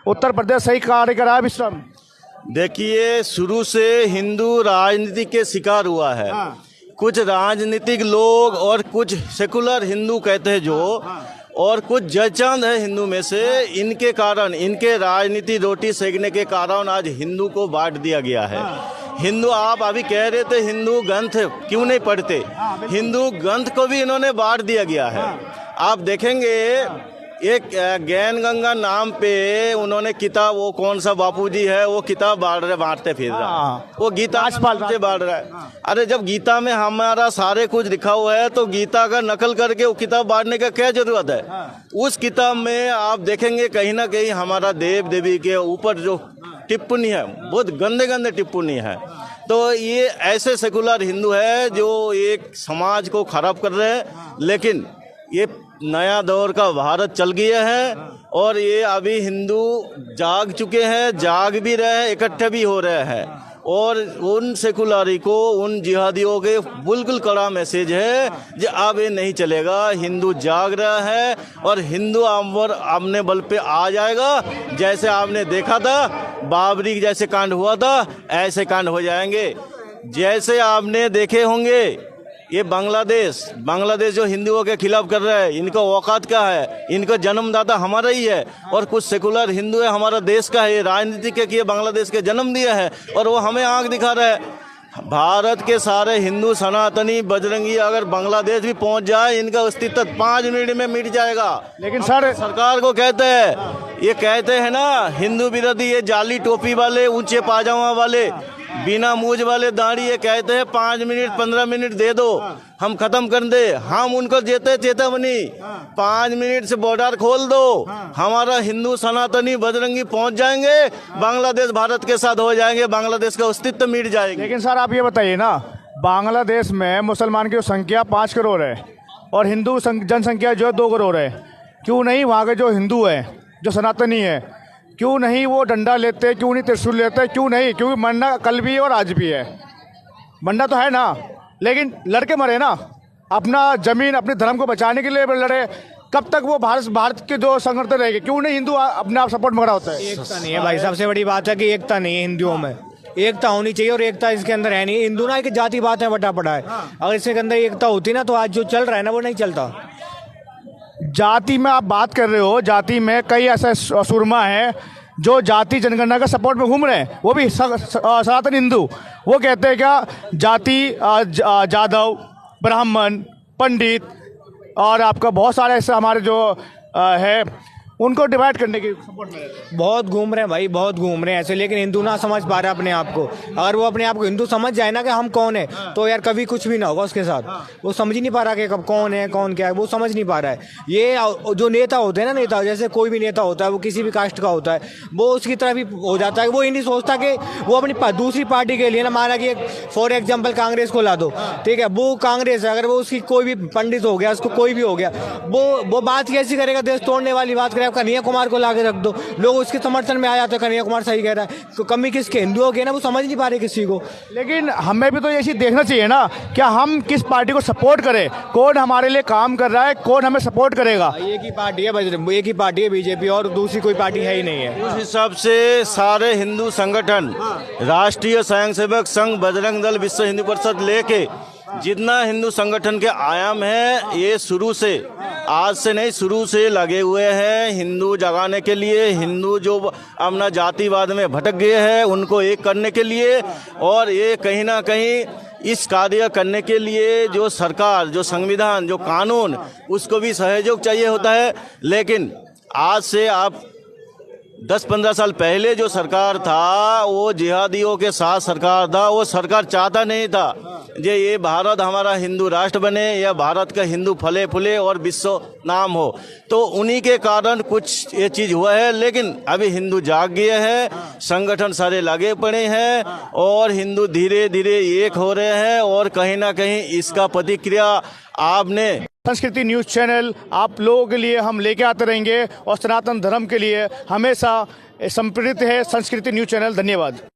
उत्तर प्रदेश सही कार्य करा है विश्राम? देखिए, शुरू से हिंदू राजनीति के शिकार हुआ है। कुछ राजनीतिक लोग और कुछ सेकुलर हिंदू कहते हैं जो, और कुछ जयचंद है हिंदू में से, इनके कारण, इनके राजनीति रोटी सेकने के कारण आज हिंदू को बांट दिया गया है। हिंदू, आप अभी कह रहे थे हिंदू ग्रंथ क्यों नहीं पढ़ते, हिंदू ग्रंथ को भी इन्होंने बांट दिया गया है। आप देखेंगे एक ज्ञान गंगा नाम पे उन्होंने किताब, वो कौन सा बापूजी है वो किताब बांटते फिर रहा है, वो गीता से बांट रहा है। अरे जब गीता में हमारा सारे कुछ लिखा हुआ है तो गीता का नकल करके वो किताब बांटने का क्या जरूरत है? उस किताब में आप देखेंगे कहीं ना कहीं हमारा देव देवी के ऊपर जो टिप्पणी है, बहुत गंदे गंदे टिप्पणी है। तो ये ऐसे सेकुलर हिंदू है जो एक समाज को खराब कर रहे हैं। लेकिन ये नया दौर का भारत चल गया है और ये अभी हिंदू जाग चुके हैं, जाग भी रहे हैं, इकट्ठे भी हो रहे हैं। और उन सेकुलरी को, उन जिहादियों के बिल्कुल कड़ा मैसेज है कि अब ये नहीं चलेगा, हिंदू जाग रहा है और हिंदू अपने बल पे आ जाएगा। जैसे आपने देखा था बाबरी जैसे कांड हुआ था, ऐसे कांड हो जाएंगे। जैसे आपने देखे होंगे ये बांग्लादेश जो हिंदुओं के खिलाफ कर रहा है, इनका औकात क्या है? इनका जन्मदाता हमारा ही है और कुछ सेकुलर हिंदू है, हमारा देश का है, राजनीति के किए बांग्लादेश के जन्म दिया है और वो हमें आंख दिखा रहा है। भारत के सारे हिंदू सनातनी बजरंगी अगर बांग्लादेश भी पहुंच जाए, इनका अस्तित्व 5 मिनट में मिट जाएगा। लेकिन सर सरकार को कहते हैं, ये कहते हैं ना हिंदू विरोधी, ये जाली टोपी वाले, ऊंचे पाजामा वाले, बिना मूंछ वाले दाढ़ी, ये कहते हैं 5 मिनट 15 मिनट दे दो, हम खत्म कर दे। हम उनको देते चेतावनी, 5 मिनट से बॉर्डर खोल दो, हमारा हिंदू सनातनी बजरंगी पहुंच जाएंगे, बांग्लादेश भारत के साथ हो जाएंगे, बांग्लादेश का अस्तित्व मिट जाएगा। लेकिन सर आप ये बताइए ना, बांग्लादेश में मुसलमान की संख्या 5 करोड़ है और हिंदू जनसंख्या जो है 2 करोड़ है। क्यों नहीं वहाँ के जो हिंदू है, जो सनातनी है, क्यों नहीं वो डंडा लेते, क्यों नहीं त्रिशूल लेते, क्यों नहीं? क्योंकि मरना कल भी है और आज भी है, मरना तो है ना, लेकिन लड़के मरे ना, अपना जमीन अपने धर्म को बचाने के लिए लड़े। कब तक वो भारत के जो संगठन रहेंगे? क्यों नहीं हिंदू अपने आप सपोर्ट में खड़ा होता है? एकता नहीं है भाई, सबसे बड़ी बात है कि एकता नहीं है हिंदुओं में। एकता होनी चाहिए और एकता इसके अंदर है नहीं। हिंदू ना एक जाति बात है, बटा पड़ा है। अगर इसके अंदर एकता होती ना तो आज जो चल रहा है ना वो नहीं चलता। जाति में आप बात कर रहे हो, जाति में कई ऐसे सुरमा है जो जाति जनगणना का सपोर्ट में घूम रहे हैं, वो भी सनातन हिंदू। वो कहते हैं क्या जाति जादव, ब्राह्मण, पंडित और आपका बहुत सारे ऐसे हमारे जो है उनको डिवाइड करने की सपोर्ट में रहते हैं। बहुत घूम रहे हैं भाई, बहुत घूम रहे हैं ऐसे, लेकिन हिंदू ना समझ पा रहा अपने आप को। अगर वो अपने आप को हिंदू समझ जाए ना कि हम कौन है, तो यार कभी कुछ भी ना होगा उसके साथ। वो समझ ही नहीं पा रहा कि कब कौन है कौन क्या है, वो समझ नहीं पा रहा है। ये जो नेता होते हैं ना, नेता जैसे कोई भी नेता होता है, वो किसी भी कास्ट का होता है, वो उसकी तरह भी हो जाता है। वो ये नहीं सोचता कि वो अपनी दूसरी पार्टी के लिए ना, माना कि फॉर एग्जाम्पल कांग्रेस को ला दो, ठीक है, वो कांग्रेस है, अगर वो उसकी कोई भी पंडित हो गया, उसको कोई भी हो गया, वो बात कैसी करेगा? देश तोड़ने वाली बात करेगा। कन्हैया कुमार को लाके रख दो, लोग उसके समर्थन में आ जाते हैं, कन्हैया कुमार सही कह रहा है। तो कमी किसके? हिंदुओं के ना, वो समझ नहीं पा रहे किसी को। लेकिन हमें भी तो ये चीज़ देखना चाहिए ना, क्या हम किस पार्टी को सपोर्ट करें, कौन हमारे लिए काम कर रहा है, कौन हमें सपोर्ट करेगा। एक ही पार्टी है, एक ही पार्टी है बीजेपी, और दूसरी कोई पार्टी है ही नहीं है। उस हिसाब से सारे हिंदू संगठन, राष्ट्रीय स्वयंसेवक संघ, बजरंग दल, विश्व हिंदू परिषद लेके जितना हिंदू संगठन के आयाम है, ये शुरू से, आज से नहीं, शुरू से लगे हुए हैं हिंदू जगाने के लिए। हिंदू जो अपना जातिवाद में भटक गए हैं उनको एक करने के लिए, और ये कहीं ना कहीं इस कार्य करने के लिए जो सरकार, जो संविधान, जो कानून, उसको भी सहयोग चाहिए होता है। लेकिन आज से आप 10-15 साल पहले जो सरकार था वो जिहादियों के साथ सरकार था। वो सरकार चाहता नहीं था कि ये भारत हमारा हिंदू राष्ट्र बने या भारत का हिंदू फले फूले और विश्व नाम हो। तो उन्हीं के कारण कुछ ये चीज़ हुआ है। लेकिन अभी हिंदू जाग गए हैं, संगठन सारे लगे पड़े हैं और हिंदू धीरे धीरे एक हो रहे हैं। और कहीं ना कहीं इसका प्रतिक्रिया आपने संस्कृति न्यूज़ चैनल आप लोगों के लिए हम लेके आते रहेंगे और सनातन धर्म के लिए हमेशा समर्पित है संस्कृति न्यूज़ चैनल। धन्यवाद।